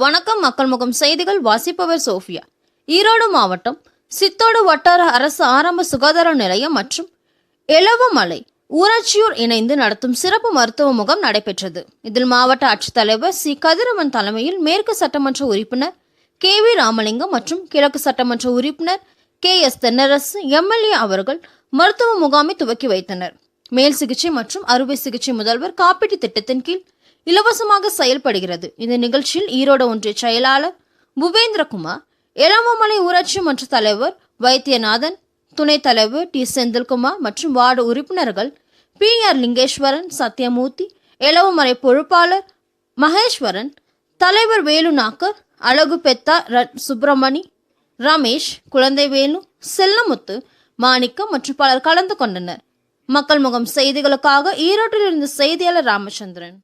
வணக்கம். மக்கள் முகம் செய்திகள் வாசிப்பவர் சோஃபியா. ஈரோடு மாவட்டம் சித்தோடு வட்டார அரசு ஆரம்ப சுகாதார நிலையம் மற்றும் எலவமலை ஊராட்சியோர் இணைந்து நடத்தும் சிறப்பு மருத்துவ முகாம் நடைபெற்றது. இதில் மாவட்ட ஆட்சித்தலைவர் சி கதிரவன் தலைமையில் மேற்கு சட்டமன்ற உறுப்பினர் KV ராமலிங்கம் மற்றும் கிழக்கு சட்டமன்ற உறுப்பினர் KS தென்னரசு MLA அவர்கள் மருத்துவ முகாமை துவக்கி வைத்தனர். மேல் சிகிச்சை மற்றும் அறுவை சிகிச்சை முதல்வர் காப்பீட்டு திட்டத்தின் கீழ் இலவசமாக செயல்படுகிறது. இந்த நிகழ்ச்சியில் ஈரோடு ஒன்றிய செயலாளர் புவேந்திரகுமார், எலவமலை ஊராட்சி மன்ற தலைவர் வைத்தியநாதன், துணைத் தலைவர் T செந்தில்குமார் மற்றும் வார்டு உறுப்பினர்கள் PR லிங்கேஸ்வரன், சத்யமூர்த்தி, எலவமலை பொறுப்பாளர் மகேஸ்வரன், தலைவர் வேலுநாக்கர், அழகு பெத்தா சுப்பிரமணி, ரமேஷ், குழந்தைவேலு, செல்லமுத்து, மாணிக்கம் மற்றும் பலர் கலந்து கொண்டனர். மக்கள் முகம் செய்திகளுக்காக ஈரோட்டில் இருந்து செய்தியாளர் ராமச்சந்திரன்.